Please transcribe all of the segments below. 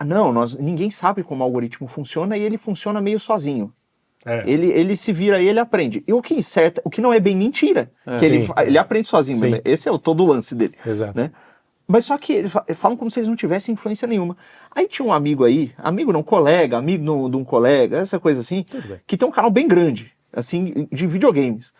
Não, ninguém sabe como o algoritmo funciona e ele funciona meio sozinho. É. Ele se vira e ele aprende. E o que não é bem mentira, que ele aprende sozinho. Sim. Esse é todo o lance dele. Exato. Né? Mas só que eles falam como se eles não tivessem influência nenhuma. Aí tinha um amigo aí, amigo não, colega, amigo de um colega, essa coisa assim, que tem um canal bem grande, assim, de videogames.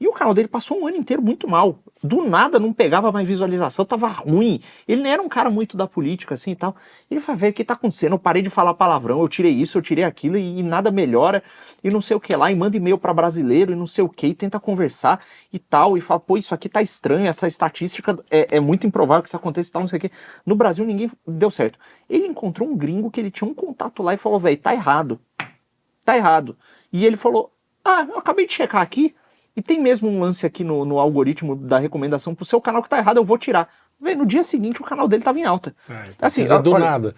E o canal dele passou um ano inteiro muito mal. Do nada não pegava mais visualização, tava ruim. Ele não era um cara muito da política, assim e tal. Ele falou, velho, o que tá acontecendo? Eu parei de falar palavrão, eu tirei isso, eu tirei aquilo e nada melhora. E não sei o que lá, e manda e-mail pra brasileiro e não sei o que, e tenta conversar e tal. E fala, pô, isso aqui tá estranho, essa estatística é muito improvável que isso aconteça e tal, não sei o que. No Brasil ninguém deu certo. Ele encontrou um gringo que ele tinha um contato lá e falou, velho, tá errado. Tá errado. E ele falou, eu acabei de checar aqui, e tem mesmo um lance aqui no algoritmo da recomendação pro seu canal que tá errado, eu vou tirar. Véi, no dia seguinte o canal dele tava em alta. Assim, do nada.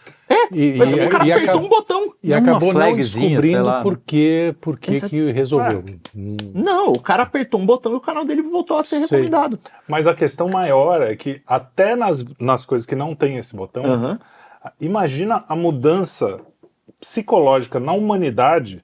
O cara apertou um botão. E acabou não descobrindo por que resolveu. Não, o cara apertou um botão e o canal dele voltou a ser recomendado. Mas a questão maior é que até nas coisas que não tem esse botão, imagina a mudança psicológica na humanidade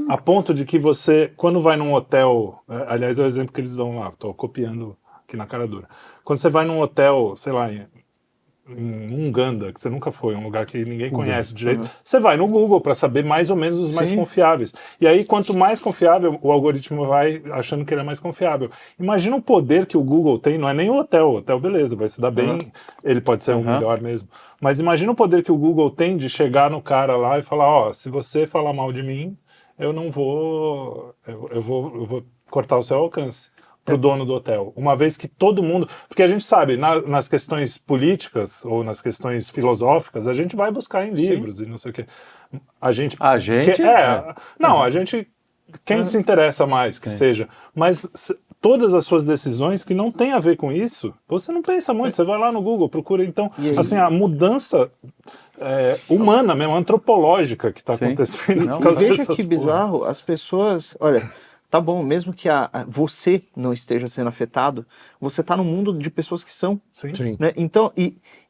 a ponto de que você, quando vai num hotel, aliás é o exemplo que eles dão lá, estou copiando aqui na cara dura, quando você vai num hotel, sei lá, em Uganda, que você nunca foi, um lugar que ninguém conhece direito, você vai no Google para saber mais ou menos os mais confiáveis. E aí, quanto mais confiável, o algoritmo vai achando que ele é mais confiável. Imagina o poder que o Google tem, não é nem o hotel beleza, vai se dar bem, ele pode ser o melhor mesmo. Mas imagina o poder que o Google tem de chegar no cara lá e falar, se você falar mal de mim, eu não vou, eu vou cortar o seu alcance pro dono do hotel. Uma vez que todo mundo... Porque a gente sabe, nas questões políticas ou nas questões filosóficas, a gente vai buscar em livros e não sei o quê. A gente... Não, a gente... Quem se interessa mais que seja. Mas todas as suas decisões que não tem a ver com isso, você não pensa muito, você vai lá no Google, procura. Então, assim, a mudança... humana mesmo, antropológica que está acontecendo. E veja que bizarro, as pessoas, olha, tá bom, mesmo que você não esteja sendo afetado, você está no mundo de pessoas que são. Sim. Né? Então,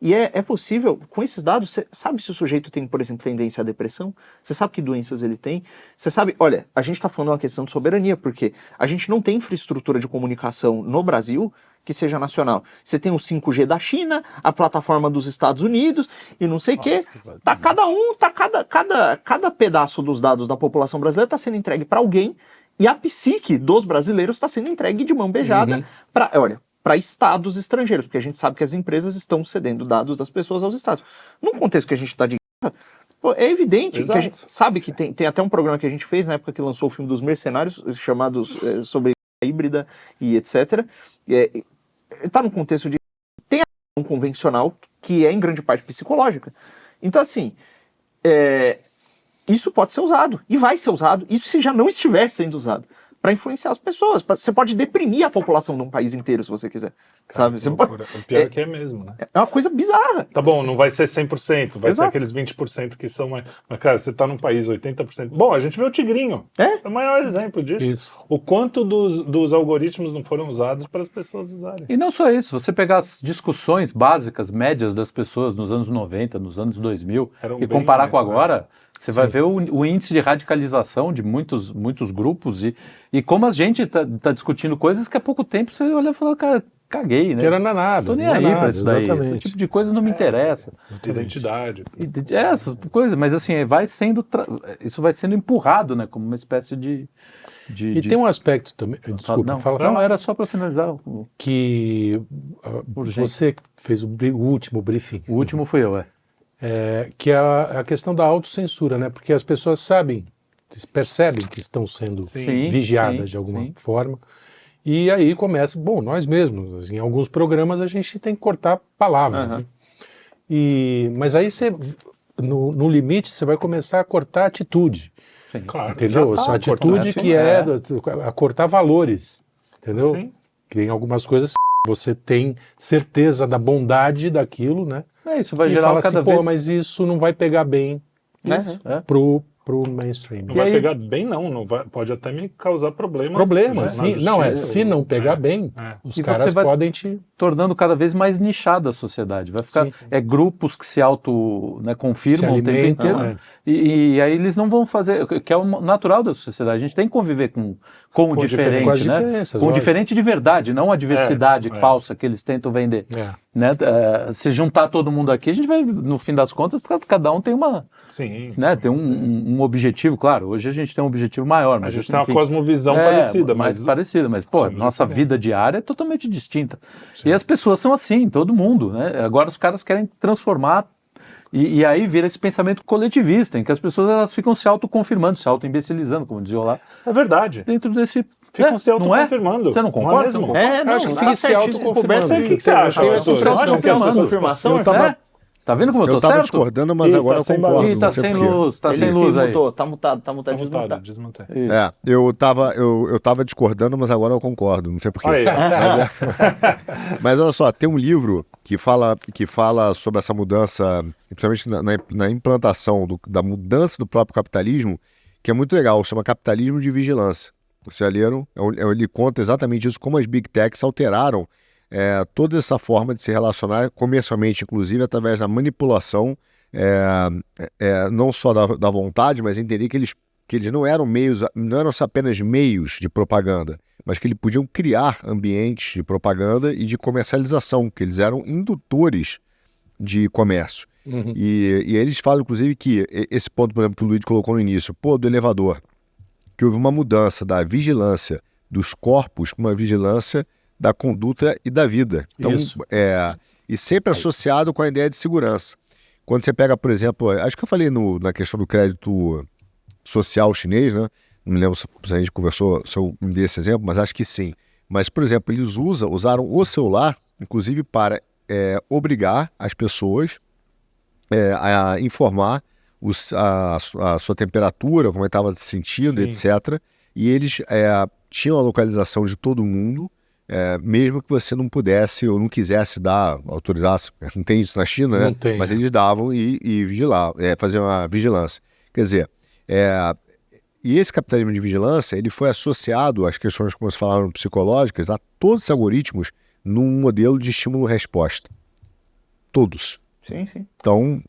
é possível, com esses dados, você sabe se o sujeito tem, por exemplo, tendência à depressão? Você sabe que doenças ele tem? Você sabe, olha, a gente está falando uma questão de soberania, porque a gente não tem infraestrutura de comunicação no Brasil que seja nacional. Você tem o 5G da China, a plataforma dos Estados Unidos e não sei o quê. Tá cada pedaço dos dados da população brasileira está sendo entregue para alguém e a psique dos brasileiros está sendo entregue de mão beijada para estados estrangeiros, porque a gente sabe que as empresas estão cedendo dados das pessoas aos estados. Num contexto que a gente está de guerra, é evidente que a gente sabe que tem até um programa que a gente fez na época que lançou o filme dos Mercenários, chamados sobre híbrida e etc. Está no contexto de... Tem a ação convencional, que é em grande parte psicológica. Então, assim, isso pode ser usado, e vai ser usado, isso se já não estiver sendo usado, para influenciar as pessoas. Você pode deprimir a população de um país inteiro, se você quiser. Sabe? Você pode... O pior é que é mesmo, né? É uma coisa bizarra. Tá bom, não vai ser 100%, vai ser aqueles 20% que são mais... Mas, cara, você tá num país 80%... Bom, a gente vê o Tigrinho. É o maior exemplo disso. Isso. O quanto dos algoritmos não foram usados para as pessoas usarem. E não só isso, você pegar as discussões básicas, médias das pessoas nos anos 90, nos anos 2000, e comparar com agora... Você vai ver o índice de radicalização de muitos grupos e como a gente tá discutindo coisas que há pouco tempo você olha e fala, cara, caguei, né? Que era nada. Tô nem aí pra isso daí. Esse tipo de coisa não me interessa. Identidade. Essas coisas, mas assim, isso vai sendo empurrado, né? Como uma espécie de... tem um aspecto também, desculpa, fala. Não, era só para finalizar. Que você fez o último briefing. O último fui eu, que é a questão da autocensura, né? Porque as pessoas percebem que estão sendo vigiadas de alguma forma, e aí começa, nós mesmos, assim, em alguns programas a gente tem que cortar palavras, né? Mas aí no limite você vai começar a cortar atitude, claro, entendeu? Essa atitude que a cortar valores, entendeu? Sim. Que em algumas coisas você tem certeza da bondade daquilo, né? Isso vai gerar fala cada assim, vez... mas isso não vai pegar bem pro mainstream. Não vai pegar bem, não vai, pode até me causar problemas. Problemas, sim. Não, se não pegar bem, os caras podem te... tornando cada vez mais nichada a sociedade. Vai ficar grupos que se confirmam o tempo inteiro. E aí eles não vão fazer, que é o natural da sociedade. A gente tem que conviver com o diferente, né? Com o diferente de verdade, não a diversidade falsa que eles tentam vender. Né? Se juntar todo mundo aqui, a gente vai, no fim das contas, cada um tem uma... Sim. Né? Tem um objetivo, claro. Hoje a gente tem um objetivo maior. Mas a gente tem uma cosmovisão parecida. Mais parecida, mas, nossa vida diária é totalmente distinta. Sim. E as pessoas são assim, todo mundo, né? Agora os caras querem transformar e aí vira esse pensamento coletivista, em que as pessoas elas ficam se autoconfirmando, se auto-imbecilizando, como dizia lá. É verdade. Dentro desse... Ficam se autoconfirmando. Você não concorda? Não acho que fica se autoconfirmando. O que você acha? Eu essa impressão. Confirmação? Tá vendo como eu tô certo? Eu tava discordando, mas agora eu concordo. Ih, tá sem luz, aí. Tá mutado, desmutado. Eu tava discordando, mas agora eu concordo, não sei porquê. Mas olha só, tem um livro que fala sobre essa mudança, principalmente na implantação da mudança do próprio capitalismo, que é muito legal, chama Capitalismo de Vigilância. Vocês já leram? Ele conta exatamente isso, como as Big Techs alteraram toda essa forma de se relacionar comercialmente, inclusive através da manipulação, não só da vontade, mas entender que eles não eram só apenas meios de propaganda, mas que eles podiam criar ambientes de propaganda e de comercialização, que eles eram indutores de comércio. Uhum. E eles falam, inclusive, que esse ponto, por exemplo, que o Luiz colocou no início, do elevador, que houve uma mudança da vigilância dos corpos para uma vigilância da conduta e da vida. Então, e sempre associado com a ideia de segurança. Quando você pega, por exemplo, acho que eu falei na questão do crédito social chinês, né? Não me lembro se a gente conversou sobre esse exemplo, mas acho que sim. Mas, por exemplo, eles usaram o celular, inclusive, para obrigar as pessoas a informar a sua temperatura, como ele estava se sentindo, etc. E eles tinham a localização de todo mundo, mesmo que você não pudesse ou não quisesse autorizasse. Não tem isso na China, né? Não tem, mas eles davam e vigilavam, faziam a vigilância. Quer dizer, e esse capitalismo de vigilância, ele foi associado às questões, como vocês falaram, psicológicas, a todos os algoritmos num modelo de estímulo-resposta. Todos. Sim, sim. Então,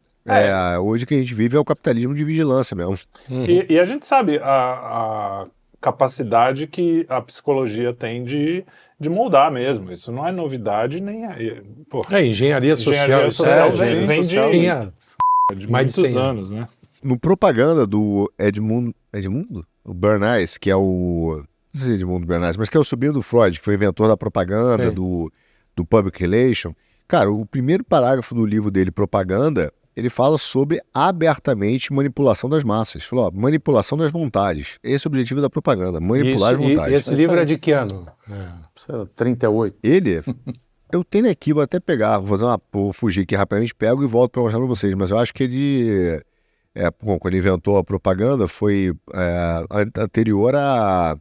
hoje que a gente vive é o capitalismo de vigilância mesmo. Uhum. E a gente sabe a capacidade que a psicologia tem de moldar mesmo. Isso não é novidade, nem engenharia social. Vem de muitos anos, né? No propaganda do Edmundo o Bernays, que é o... Não sei se é Edmundo Bernays, mas que é o sobrinho do Freud, que foi inventor da propaganda, do public relation. Cara, o primeiro parágrafo do livro dele, Propaganda, ele fala sobre abertamente manipulação das massas. Falou, manipulação das vontades. Esse é o objetivo da propaganda, manipular as vontades. E esse livro é de que ano? 38. Ele... Eu tenho aqui, vou até pegar, vou fugir aqui rapidamente, pego e volto para mostrar para vocês, mas eu acho que ele... quando ele inventou a propaganda, foi anterior à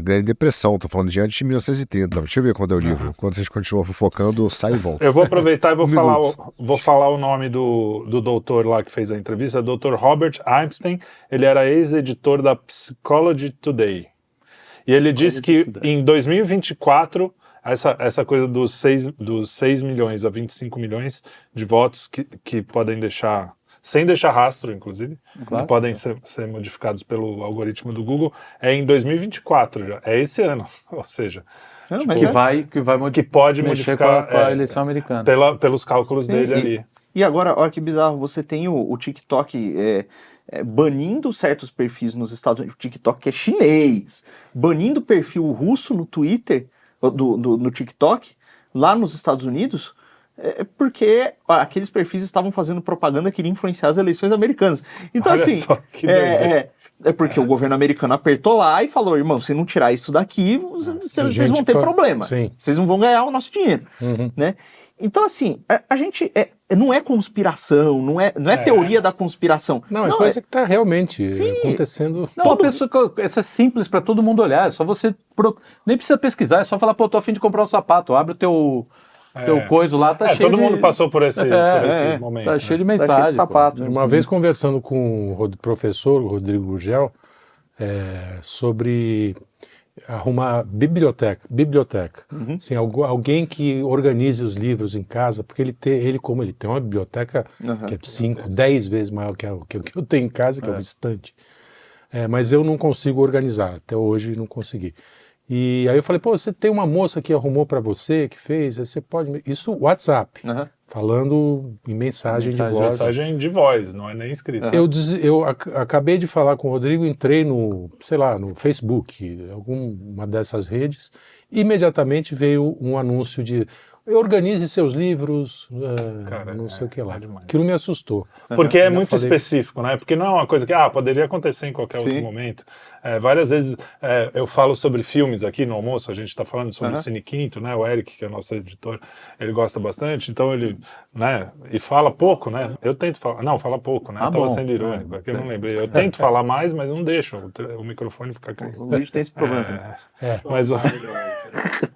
Grande Depressão. Estou falando de antes de 1930. Deixa eu ver quando é o livro. Quando vocês continuam fofocando, sai e volta. Eu vou aproveitar e vou falar o nome do doutor lá que fez a entrevista, Dr. Robert Epstein. Ele era ex-editor da Psychology Today. E ele disse que em 2024... Essa coisa dos 6 milhões a 25 milhões de votos que podem deixar, sem deixar rastro, inclusive, que podem ser modificados pelo algoritmo do Google, é em 2024 já, é esse ano, ou seja... que pode mexer modificar com a eleição americana. Pelos cálculos dele ali. E agora, olha que bizarro, você tem o TikTok... banindo certos perfis nos Estados Unidos, o TikTok que é chinês, banindo o perfil russo no Twitter, no TikTok, lá nos Estados Unidos, porque aqueles perfis estavam fazendo propaganda que iria influenciar as eleições americanas. Então, olha assim, só, que porque o governo americano apertou lá e falou, irmão, se não tirar isso daqui, vocês vão ter problema. Sim. Vocês não vão ganhar o nosso dinheiro. Uhum. Né? Então, assim, a gente... não é conspiração, não é teoria da conspiração. Não, é coisa que está realmente acontecendo. Não, uma pessoa isso é simples para todo mundo olhar, é só você... Nem precisa pesquisar, é só falar, tô a fim de comprar um sapato, abre o teu coisa lá tá cheio todo de... mundo passou por esse momento. Tá cheio de Tá cheio mensagem. de sapato. Uma vez conversando com o professor Rodrigo Gurgel sobre arrumar biblioteca. Assim, alguém que organize os livros em casa, porque como ele tem uma biblioteca que é 5, 10 vezes maior que o que eu tenho em casa, que é uma estante. Mas eu não consigo organizar, até hoje não consegui. E aí eu falei, pô, você tem uma moça que arrumou para você, que fez, você pode... Isso, WhatsApp, falando em mensagem de voz. Mensagem de voz, não é nem escrita. Eu acabei de falar com o Rodrigo, entrei no Facebook, alguma dessas redes, imediatamente veio um anúncio de organize seus livros, não sei o que lá. Aquilo me assustou. Porque é muito específico, né? Porque não é uma coisa que poderia acontecer em qualquer outro momento. Várias vezes eu falo sobre filmes aqui no almoço, a gente está falando sobre o Cine Quinto, né? O Eric, que é nosso editor, ele gosta bastante, então ele, né? E fala pouco, né? Eu tento falar, não, fala pouco, né? Eu estava sendo irônico, aqui eu não lembrei. Eu tento falar mais, mas não deixo o microfone ficar caindo. O vídeo tem esse problema também. Mas,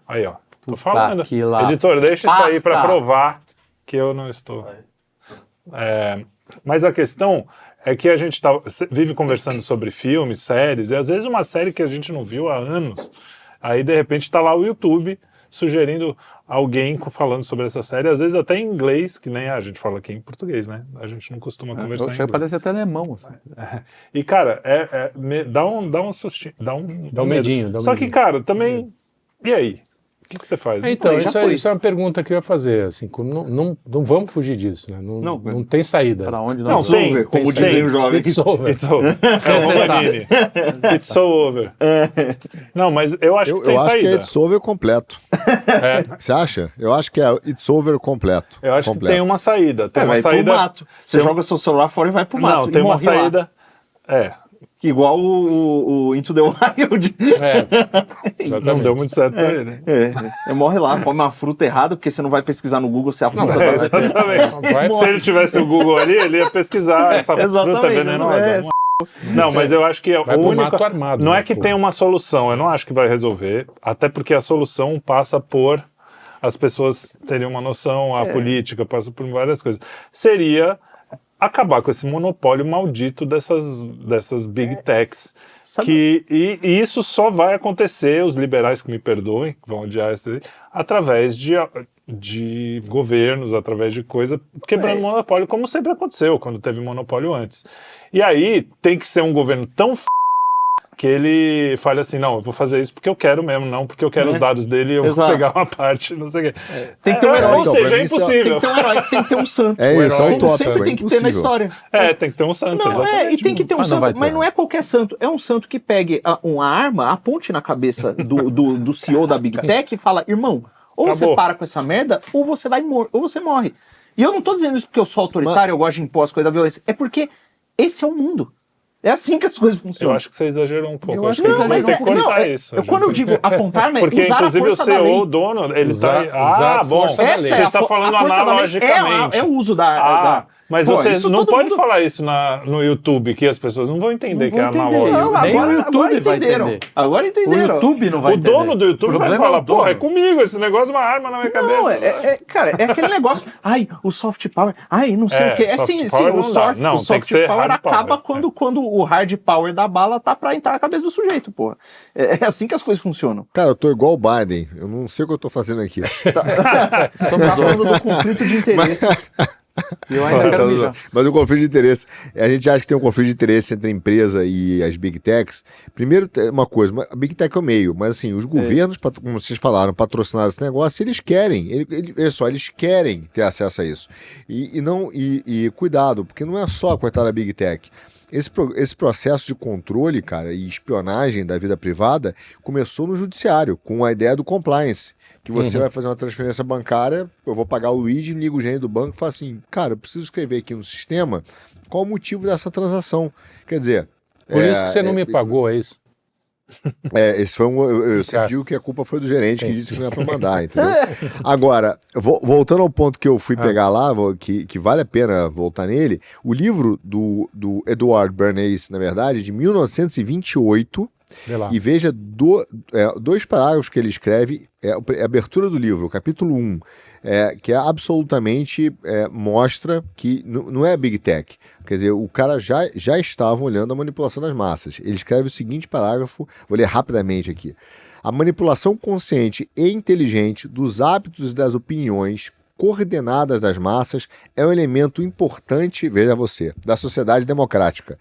aí, ó. Tô falando. Editor, deixa isso aí para provar que eu não estou. Mas a questão é que a gente vive conversando sobre filmes, séries, e às vezes uma série que a gente não viu há anos, aí de repente está lá o YouTube sugerindo alguém falando sobre essa série, às vezes até em inglês, que nem a gente fala aqui em português, né? A gente não costuma conversar em inglês. Parece até alemão. Assim. E, cara, dá um sustinho, dá um medinho. Só que, cara, também... E aí? O que você faz? Então, isso é uma pergunta que eu ia fazer, assim, não vamos fugir disso, né? Não tem saída. Para onde não tem, como dizem os jovens. It's over. It's over. É o Romanini. It's so over. Não, mas eu acho que tem saída. Eu acho que é It's over completo. Você acha? Eu acho que é It's over completo. Eu acho que tem uma saída. Tem uma vai saída... pro mato. Você joga seu celular fora e vai pro mato. Não, tem uma saída... Igual o Into the Wild. Já não deu muito certo pra ele. Morre lá, come uma fruta errada, porque você não vai pesquisar no Google se a fruta tá exatamente. Se ele tivesse o Google ali, ele ia pesquisar essa fruta venenosa. Não, mas eu acho que o único... armado, não é que tem uma solução, eu não acho que vai resolver, até porque a solução passa por as pessoas terem uma noção, a política passa por várias coisas. Seria... acabar com esse monopólio maldito dessas big techs. E isso só vai acontecer, os liberais que me perdoem, vão odiar isso, através de governos, através de coisa, quebrando monopólio, como sempre aconteceu, quando teve monopólio antes. E aí tem que ser um governo tão que ele fale assim, não, eu vou fazer isso porque eu quero mesmo, não porque eu quero os dados dele e eu vou pegar uma parte, não sei o quê. Tem que ter um herói. Ou seja, é impossível. Tem que ter um herói, tem que ter um santo. Sempre tem que ter na história. Tem que ter um santo, e tem que ter um santo, mas não é qualquer santo. É um santo que pegue uma arma, aponte na cabeça do CEO da Big Tech e fala, irmão, ou você para com essa merda, ou você morre. E eu não tô dizendo isso porque eu sou autoritário, eu gosto de impor as coisas da violência. É porque esse é o mundo. É assim que as coisas funcionam. Eu acho que você exagerou um pouco. Eu acho que você vai ter que cortar isso. Quando eu digo apontar, mas porque usar inclusive a força o CEO, da lei. o dono, ele está... bom, você está falando analogicamente. É o uso da... Mas você não pode falar isso no YouTube, que as pessoas não vão entender que é analógico. Nem o YouTube vai entender. Agora entenderam. O YouTube não vai entender. O dono do YouTube vai falar, pô, é comigo, esse negócio é uma arma na minha cabeça. Cara, é aquele negócio, o soft power, não sei o quê. O soft power acaba quando o hard power da bala tá pra entrar na cabeça do sujeito, porra. É assim que as coisas funcionam. Cara, eu tô igual o Biden, eu não sei o que eu tô fazendo aqui. Estamos falando do conflito de interesses. Mas o conflito de interesse, a gente acha que tem um conflito de interesse entre a empresa e as Big Techs. Primeiro, uma coisa, a Big Tech é o meio, mas assim, os governos, como vocês falaram, patrocinaram esse negócio, eles querem, eles querem ter acesso a isso. E cuidado, porque não é só coitada da Big Tech. Esse processo de controle, cara, e espionagem da vida privada começou no judiciário, com a ideia do compliance. Que você vai fazer uma transferência bancária, eu vou pagar o Luigi, ligo o gerente do banco e falo assim, cara, eu preciso escrever aqui no sistema qual o motivo dessa transação. Quer dizer... Por isso que você não me pagou, é isso? Esse foi eu sempre digo que a culpa foi do gerente que disse que não ia pra mandar, entendeu? Agora, voltando ao ponto que eu fui pegar lá, que vale a pena voltar nele, o livro do Edward Bernays, na verdade, de 1928, e veja dois parágrafos que ele escreve, a abertura do livro, o capítulo 1, que é absolutamente mostra que não é Big Tech. Quer dizer, o cara já estava olhando a manipulação das massas. Ele escreve o seguinte parágrafo, vou ler rapidamente aqui. A manipulação consciente e inteligente dos hábitos e das opiniões coordenadas das massas é um elemento importante, veja você, da sociedade democrática.